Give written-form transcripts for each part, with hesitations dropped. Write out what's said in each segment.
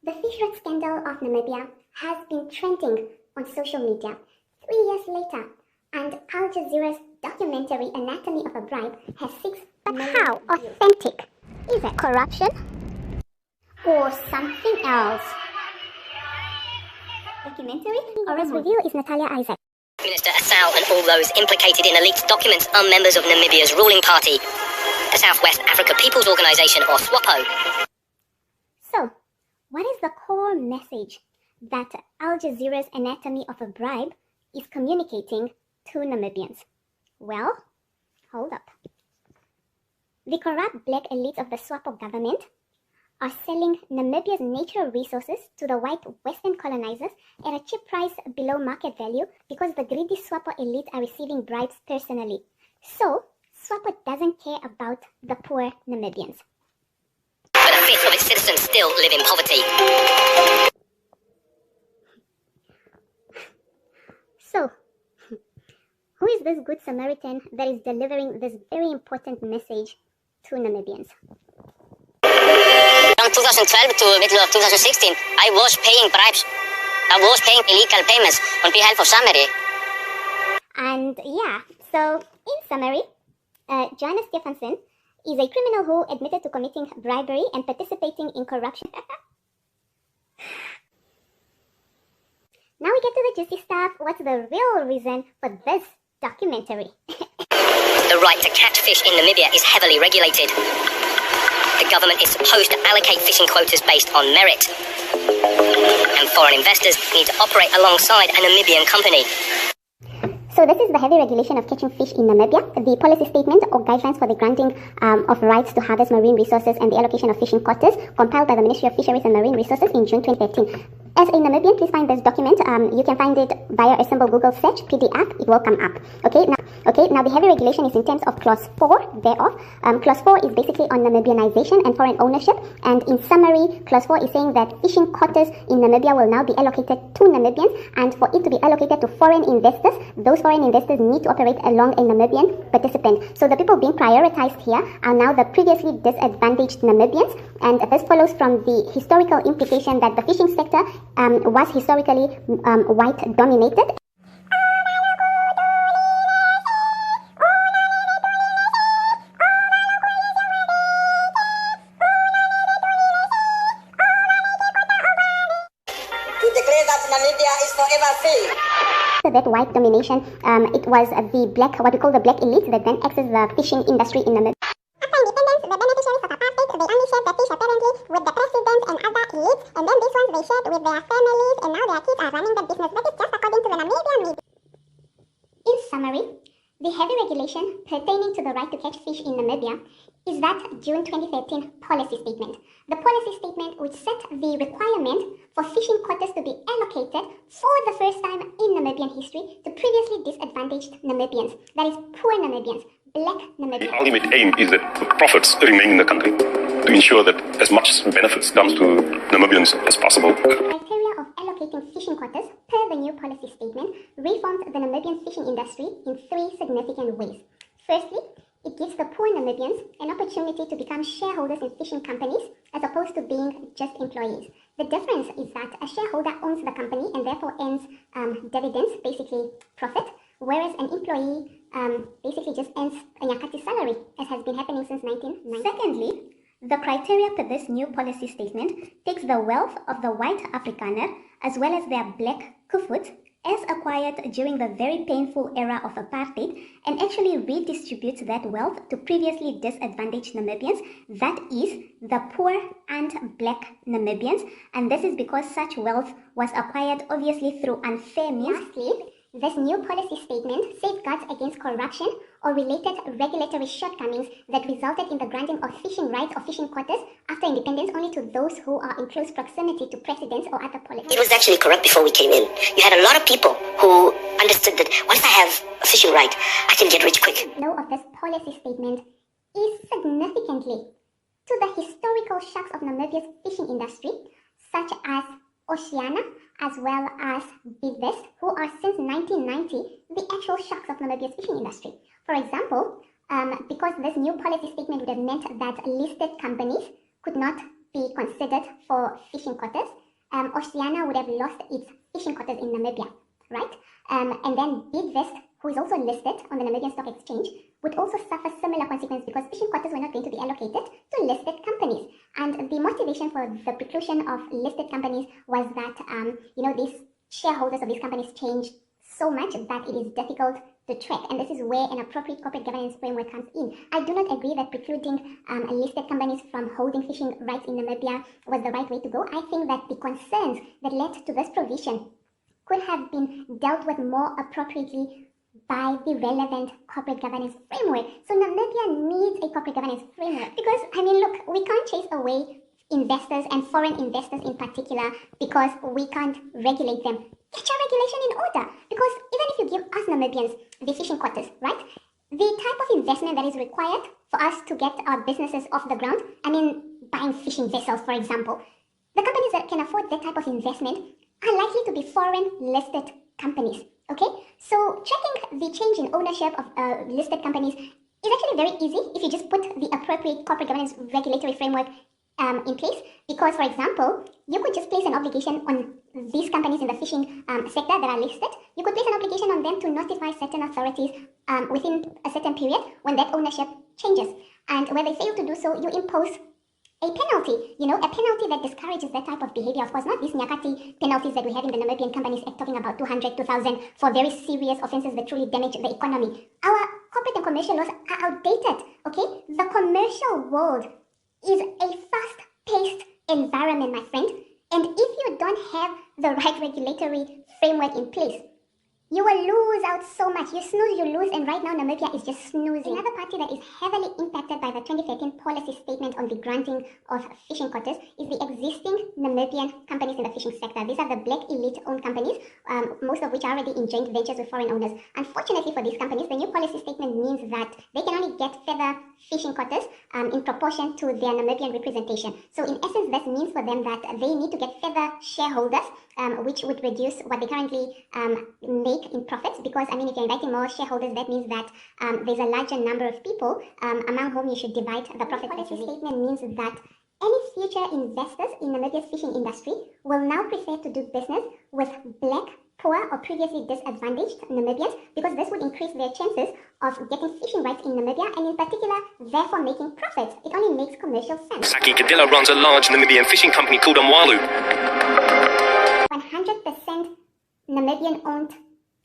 The fish rot scandal of Namibia has been trending on social media 3 years later, and Al Jazeera's documentary Anatomy of a Bribe has 6 But million how views. authentic is it? Corruption? Or something else? Documentary? Aura's review is Natalia Isaac. Minister Assau and all those implicated in the leaked documents are members of Namibia's ruling party, the Southwest Africa People's Organisation, or SWAPO. So, what is the core message that Al Jazeera's Anatomy of a Bribe is communicating to Namibians? Well, hold up. The corrupt black elites of the SWAPO government are selling Namibia's natural resources to the white Western colonizers at a cheap price below market value because the greedy SWAPO elite are receiving bribes personally. So, SWAPO doesn't care about the poor Namibians. But a fifth of its citizens still live in poverty. So, who is this good Samaritan that is delivering this very important message to Namibians? From 2012 to middle of 2016, I was paying bribes. I was paying illegal payments on behalf of somebody. And yeah, so in summary, Johannes Stephenson is a criminal who admitted to committing bribery and participating in corruption. Now we get to the juicy stuff. What's the real reason for this documentary? The right to catch fish in Namibia is heavily regulated. The government is supposed to allocate fishing quotas based on merit. And foreign investors need to operate alongside a Namibian company. So this is the heavy regulation of catching fish in Namibia, the policy statement or guidelines for the granting of rights to harvest marine resources and the allocation of fishing quotas, compiled by the Ministry of Fisheries and Marine Resources in June 2013. As a Namibian, please find this document. You can find it via a simple Google search, PDF. It will come up. Now the heavy regulation is in terms of Clause 4 thereof. Clause 4 is basically on Namibianization and foreign ownership. And in summary, Clause 4 is saying that fishing quotas in Namibia will now be allocated to Namibians. And for it to be allocated to foreign investors, those foreign investors need to operate along a Namibian participant. So the people being prioritized here are now the previously disadvantaged Namibians. And this follows from the historical implication that the fishing sector was historically white dominated. That white domination, it was the black, what we call the black elite, that then accessed the fishing industry in Namibia. After independence, the beneficiaries of apartheid, they only shared the fish apparently with the president and other elites, and then these ones they shared with their families, and now their kids are running the business. But it's just according to the Namibian media. In summary, the heavy regulation pertaining to the right to catch fish in Namibia is that June 2013 policy statement. The policy statement which set the requirement for fishing quotas to be allocated for the first time in Namibian history to previously disadvantaged Namibians, that is poor Namibians, black Namibians. The ultimate aim is that profits remain in the country to ensure that as much benefits comes to Namibians as possible. The criteria of allocating fishing quotas per the new policy statement reformed the Namibian fishing industry in 3 significant ways. Firstly, it gives the poor Namibians an opportunity to become shareholders in fishing companies as opposed to being just employees. The difference is that a shareholder owns the company and therefore earns dividends, basically profit, whereas an employee basically just earns a Nyakati salary, as has been happening since 1990. Secondly, the criteria for this new policy statement takes the wealth of the white Afrikaner as well as their black Kufut as acquired during the very painful era of apartheid and actually redistributes that wealth to previously disadvantaged Namibians, that is, the poor and black Namibians, and this is because such wealth was acquired obviously through unfair means. Lastly, this new policy statement safeguards against corruption or related regulatory shortcomings that resulted in the granting of fishing rights or fishing quotas after independence only to those who are in close proximity to presidents or other politicians. It was actually corrupt before we came in. You had a lot of people who understood that once I have a fishing right, I can get rich quick. No of this policy statement is significantly to the historical shocks of Namibia's fishing industry, such as Oceana, as well as Bidvest, who are since 1990 the actual shocks of Namibia's fishing industry. For example, because this new policy statement would have meant that listed companies could not be considered for fishing quotas, Oceania would have lost its fishing quotas in Namibia, right? And then Bidvest, who is also listed on the Namibian Stock Exchange, would also suffer similar consequences because fishing quotas were not going to be allocated to listed companies. And the motivation for the preclusion of listed companies was that, these shareholders of these companies changed so much that it is difficult to track, and this is where an appropriate corporate governance framework comes in. I do not agree that precluding listed companies from holding fishing rights in Namibia was the right way to go. I think that the concerns that led to this provision could have been dealt with more appropriately by the relevant corporate governance framework. So Namibia needs a corporate governance framework because, look, we can't chase away investors and foreign investors in particular because we can't regulate them. Get your regulation in order, because even if you give us Namibians the fishing quotas, right, the type of investment that is required for us to get our businesses off the ground, buying fishing vessels, for example, the companies that can afford that type of investment are likely to be foreign listed companies, okay? So tracking the change in ownership of listed companies is actually very easy if you just put the appropriate corporate governance regulatory framework in place, because, for example, you could just place an obligation on these companies in the fishing sector that are listed. You could place an obligation on them to notify certain authorities within a certain period when that ownership changes. And where they fail to do so, you impose a penalty, a penalty that discourages that type of behavior. Of course, not these nyakati penalties that we have in the Namibian Companies Act, talking about 200, 2,000 for very serious offenses that truly damage the economy. Our corporate and commercial laws are outdated, okay? The commercial world is a fast-paced environment, my friend. And if you don't have the right regulatory framework in place, you will lose out so much. You snooze, you lose, and right now Namibia is just snoozing. Another party that is heavily impacted by the 2013 policy statement on the granting of fishing quotas is the existing Namibian companies in the fishing sector. These are the black elite-owned companies, most of which are already in joint ventures with foreign owners. Unfortunately for these companies, the new policy statement means that they can only get feather fishing quotas in proportion to their Namibian representation. So in essence, this means for them that they need to get feather shareholders, which would reduce what they currently make in profits, because if you're inviting more shareholders, that means that there's a larger number of people among whom you should divide the profit. The policy statement means that any future investors in Namibia's fishing industry will now prefer to do business with black, poor or previously disadvantaged Namibians, because this would increase their chances of getting fishing rights in Namibia and in particular therefore making profits. It only makes commercial sense. Saki Kadilla runs a large Namibian fishing company called Omwalu. 100% Namibian-owned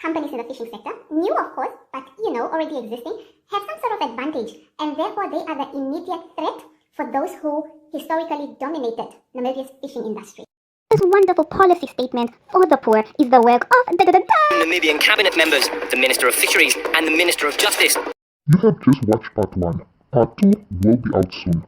companies in the fishing sector, new of course, but already existing, have some sort of advantage, and therefore they are the immediate threat for those who historically dominated Namibia's fishing industry. This wonderful policy statement for the poor is the work of Namibian cabinet members, the Minister of Fisheries and the Minister of Justice. You have just watched part 1. Part 2 will be out soon.